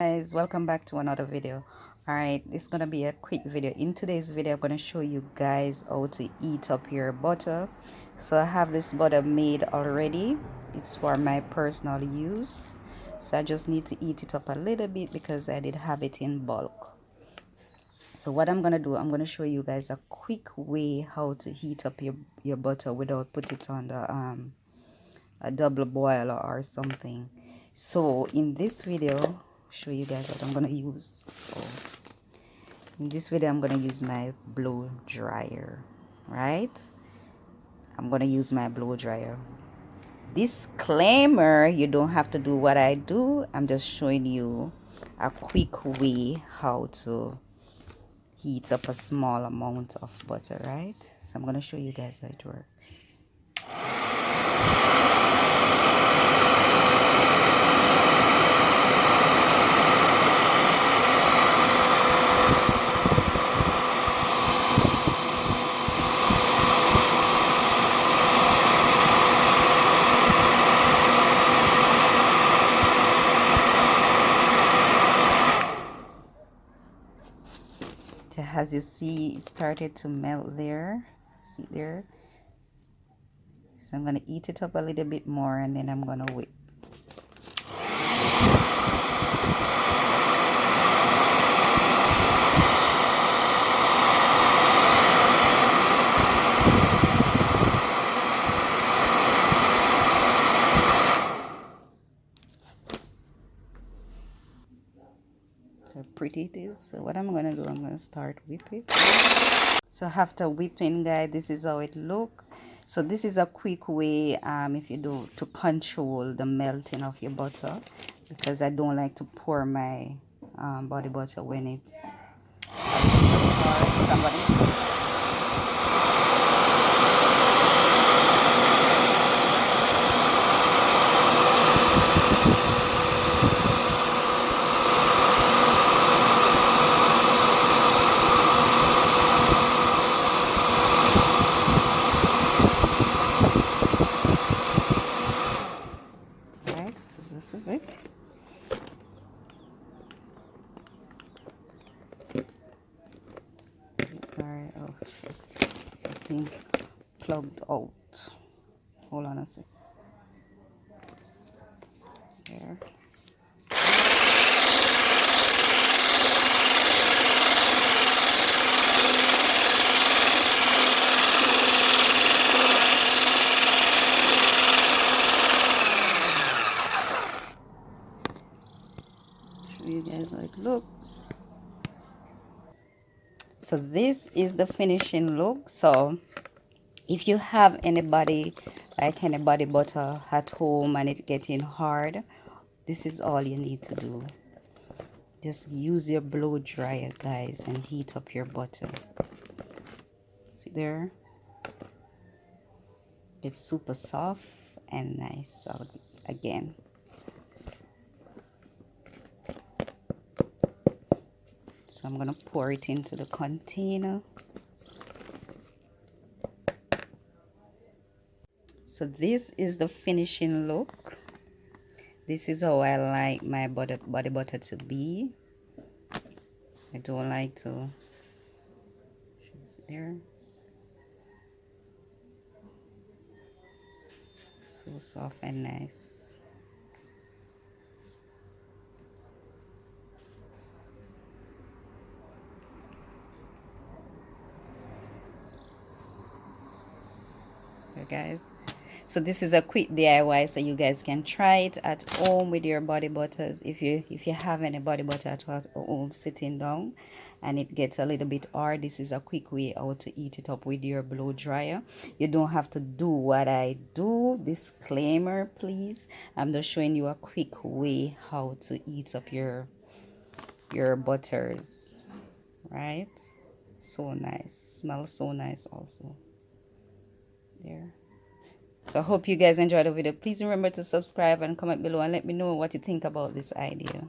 Guys, welcome back to another video. All right, this is gonna be a quick video. In today's video, I'm gonna show you guys how to eat up your butter. So I have this butter made already. It's for my personal use, so I just need to eat it up a little bit because I did have it in bulk. So what I'm gonna do, I'm gonna show you guys a quick way how to heat up your butter without put it on the a double boiler or something. So in this video, show you guys what I'm gonna use. So in this video, I'm gonna use my blow dryer, right? I'm gonna use my blow dryer. Disclaimer, you don't have to do what I do. I'm just showing you a quick way how to heat up a small amount of butter, right? So I'm gonna show you guys how it works. As you see, it started to melt there. See there? So I'm gonna eat it up a little bit more and then I'm gonna whip. So pretty it is. So what I'm gonna do, I'm gonna start whipping. So after whipping, guys, this is how it look. So this is a quick way if you do to control the melting of your butter, because I don't like to pour my body butter when it's hard. Somebody. Right, so this is it. Alright, oh shit. I think plugged out. Hold on a sec. There. Show you guys how it look. So this is the finishing look. So if you have anybody like any body butter at home and it's getting hard, this is all you need to do. Just use your blow dryer, guys, and heat up your butter. See there? It's super soft and nice. So again, so I'm gonna pour it into the container. So this is the finishing look. This is how I like my body butter to be. I don't like to. There. So soft and nice. There, guys. So this is a quick DIY, so you guys can try it at home with your body butters. If you have any body butter at home sitting down and it gets a little bit hard, this is a quick way how to eat it up with your blow dryer. You don't have to do what I do. Disclaimer, please. I'm just showing you a quick way how to eat up your butters, right? So nice. Smells so nice also. There. So I hope you guys enjoyed the video. Please remember to subscribe and comment below and let me know what you think about this idea.